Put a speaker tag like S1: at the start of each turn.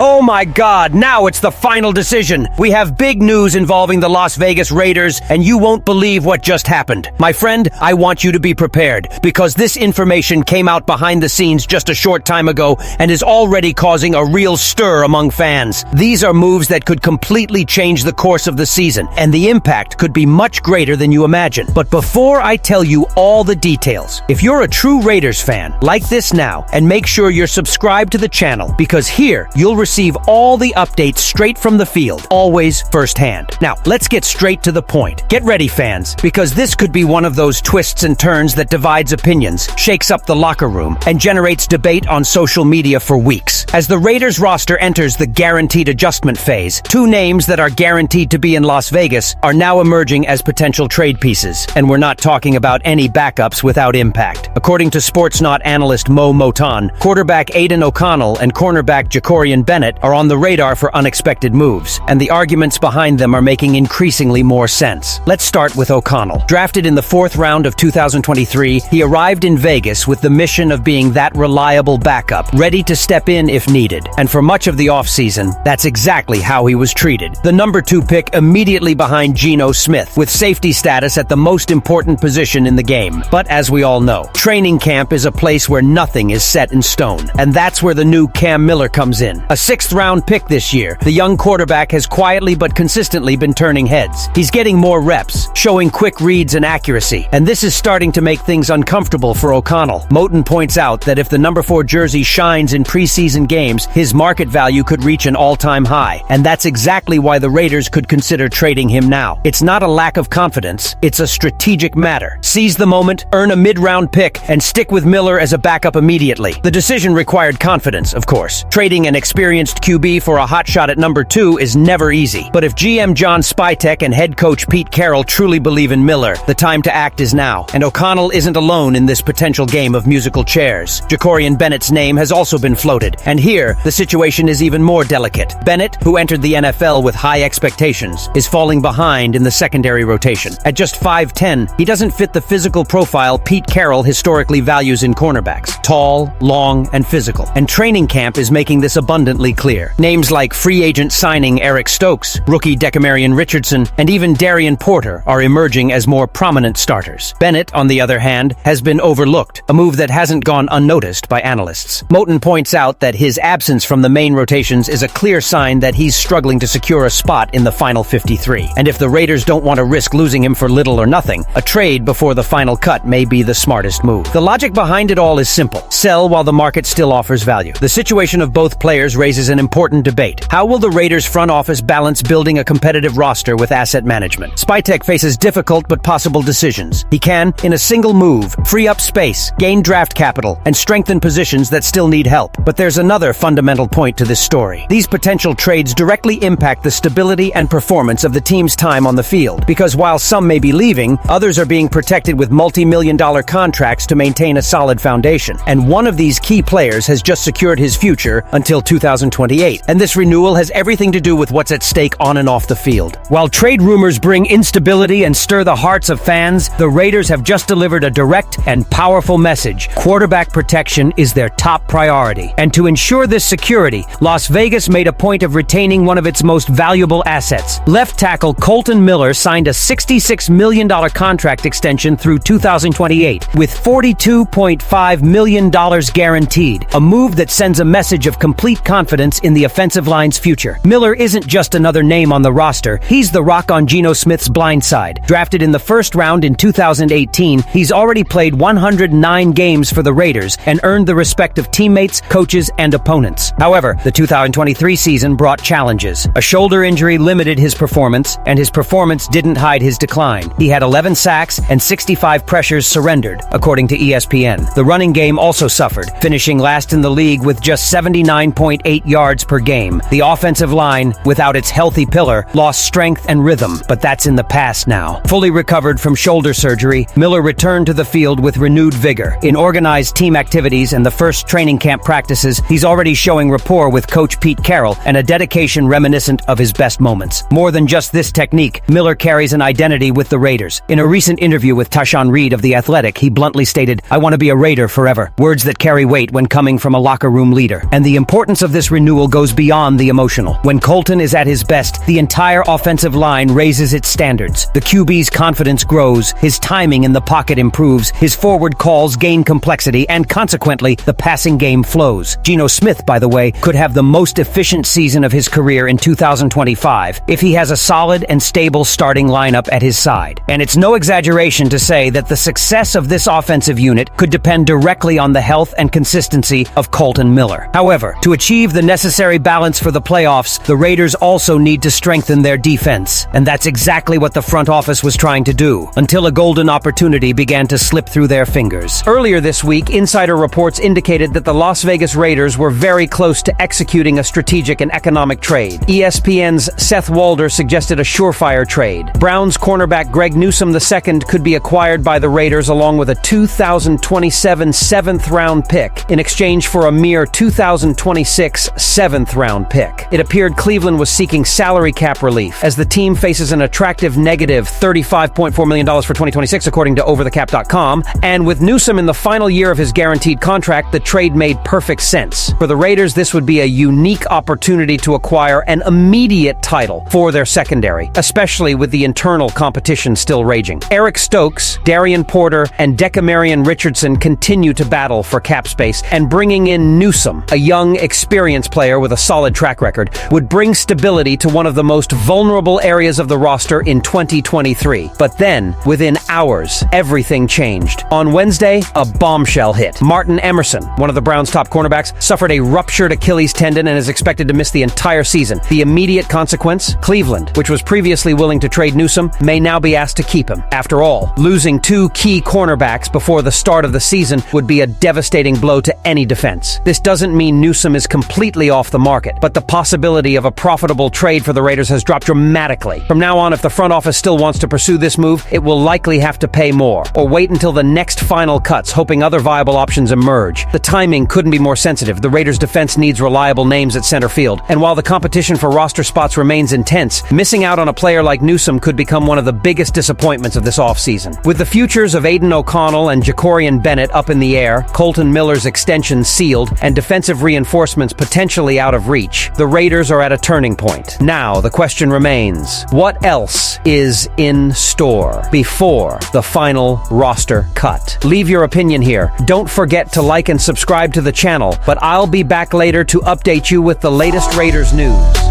S1: Oh my God, now it's the final decision. We have big news involving the Las Vegas Raiders, and you won't believe what just happened. My friend, I want you to be prepared, because this information came out behind the scenes just a short time ago and is already causing a real stir among fans. These are moves that could completely change the course of the season, and the impact could be much greater than you imagine. But before I tell you all the details, if you're a true Raiders fan, like this now, and make sure you're subscribed to the channel, because here you'll receive all the updates straight from the field, always firsthand. Now, let's get straight to the point. Get ready, fans, because this could be one of those twists and turns that divides opinions, shakes up the locker room, and generates debate on social media for weeks. As the Raiders roster enters the guaranteed adjustment phase, two names that are guaranteed to be in Las Vegas are now emerging as potential trade pieces, and we're not talking about any backups without impact. According to Sportsnaut analyst Mo Moton, quarterback Aiden Okonnell and cornerback Jakoran Bennett are on the radar for unexpected moves, and the arguments behind them are making increasingly more sense. Let's start with Okonnell. Drafted in the 4th round of 2023, he arrived in Vegas with the mission of being that reliable backup, ready to step in if needed. And for much of the offseason, that's exactly how he was treated. The number 2 pick immediately behind Geno Smith, with safety status at the most important position in the game. But as we all know, training camp is a place where nothing is set in stone. And that's where the new Cam Miller comes in. A 6th round pick this year, the young quarterback has quietly but consistently been turning heads. He's getting more reps, showing quick reads and accuracy, and this is starting to make things uncomfortable for Okonnell. Moton points out that if the number 4 jersey shines in preseason games, his market value could reach an all-time high, and that's exactly why the Raiders could consider trading him now. It's not a lack of confidence, it's a strategic matter. Seize the moment, earn a mid-round pick, and stick with Miller as a backup immediately. The decision required confidence, of course. Trading an experienced QB for a hotshot at number 2 is never easy. But if GM John Spytek and head coach Pete Carroll truly believe in Miller, the time to act is now. And Okonnell isn't alone in this potential game of musical chairs. Jakoran Bennett's name has also been floated, and here, the situation is even more delicate. Bennett, who entered the NFL with high expectations, is falling behind in the secondary rotation. At just 5'10", he doesn't fit the physical profile Pete Carroll historically values in cornerbacks. Tall, long, and physical. And training camp is making this abundantly clear. Names like free agent signing Eric Stokes, rookie Decamerion Richardson, and even Darian Porter are emerging as more prominent starters. Bennett, on the other hand, has been overlooked, a move that hasn't gone unnoticed by analysts. Moton points out that his absence from the main rotations is a clear sign that he's struggling to secure a spot in the final 53. And if the Raiders don't want to risk losing him for little or nothing, a trade before the final cut may be the smartest move. The logic behind it all is simple. Sell while the market still offers value. The situation of both players raises an important debate. How will the Raiders front office balance building a competitive roster with asset management? Spytek faces difficult but possible decisions. He can, in a single move, free up space, gain draft capital, and strengthen positions that still need help. But there's another fundamental point to this story. These potential trades directly impact the stability and performance of the team's time on the field, because while some may be leaving, others are being protected with multi-million-dollar contracts to maintain a solid foundation. And one of these key players has just secured his future until 2028. And this renewal has everything to do with what's at stake on and off the field. While trade rumors bring instability and stir the hearts of fans, the Raiders have just delivered a direct and powerful message. Quarterback protection is their top priority. And to ensure this security, Las Vegas made a point of retaining one of its most valuable assets. Left tackle Colton Miller signed a $66 million contract extension through 2028, with $42.5 million guaranteed, a move that sends a message of complete confidence in the offensive line's future. Miller isn't just another name on the roster, he's the rock on Geno Smith's blind side. Drafted in the 1st round in 2018, he's already played 109 games for the Raiders and earned the respect of teammates, coaches, and opponents. However, the 2023 season brought challenges. A shoulder injury limited his performance, and his performance didn't hide his decline. He had 11 sacks and 65 pressures surrendered, according to ESPN. The running game also suffered, finishing last in the league with just 79.8 yards per game. The offensive line, without its healthy pillar, lost strength and rhythm, but that's in the past now. Fully recovered from shoulder surgery, Miller returned to the field with renewed vigor. In organized team activities and the first training camp practices, he's already showing rapport with coach Pete Carroll and a dedication reminiscent of his best moments. More than just this technique, Miller carries an identity with the Raiders. In a recent interview with Tashawn Reed of The Athletic, he bluntly stated, "I want to be a Raider forever," words that carry weight when coming from a locker room leader. And the importance of this renewal renewal goes beyond the emotional. When Colton is at his best, the entire offensive line raises its standards. The QB's confidence grows, his timing in the pocket improves, his forward calls gain complexity, and consequently, the passing game flows. Geno Smith, by the way, could have the most efficient season of his career in 2025 if he has a solid and stable starting lineup at his side. And it's no exaggeration to say that the success of this offensive unit could depend directly on the health and consistency of Colton Miller. However, to achieve the necessary balance for the playoffs, the Raiders also need to strengthen their defense. And that's exactly what the front office was trying to do, until a golden opportunity began to slip through their fingers. Earlier this week, insider reports indicated that the Las Vegas Raiders were very close to executing a strategic and economic trade. ESPN's Seth Walder suggested a surefire trade. Browns cornerback Greg Newsome II could be acquired by the Raiders along with a 2027 seventh-round pick in exchange for a mere 2026 seventh-round pick. It appeared Cleveland was seeking salary cap relief as the team faces an attractive negative $35.4 million for 2026, according to OverTheCap.com, and with Newsome in the final year of his guaranteed contract, the trade made perfect sense. For the Raiders, this would be a unique opportunity to acquire an immediate title for their secondary, especially with the internal competition still raging. Eric Stokes, Darian Porter, and Decamarion Richardson continue to battle for cap space, and bringing in Newsome, a young, experienced player with a solid track record, would bring stability to one of the most vulnerable areas of the roster in 2023. But then, within hours, everything changed. On Wednesday, a bombshell hit. Martin Emerson, one of the Browns' top cornerbacks, suffered a ruptured Achilles tendon and is expected to miss the entire season. The immediate consequence? Cleveland, which was previously willing to trade Newsome, may now be asked to keep him. After all, losing two key cornerbacks before the start of the season would be a devastating blow to any defense. This doesn't mean Newsome is completely off the market, but the possibility of a profitable trade for the Raiders has dropped dramatically. From now on, if the front office still wants to pursue this move, it will likely have to pay more, or wait until the next final cuts, hoping other viable options emerge. The timing couldn't be more sensitive. The Raiders' defense needs reliable names at center field, and while the competition for roster spots remains intense, missing out on a player like Newsome could become one of the biggest disappointments of this offseason. With the futures of Aiden Okonnell and Jakoran Bennett up in the air, Colton Miller's extension sealed, and defensive reinforcements potentially out of reach, the Raiders are at a turning point. Now, the question remains, what else is in store before the final roster cut? Leave your opinion here. Don't forget to like and subscribe to the channel, but I'll be back later to update you with the latest Raiders news.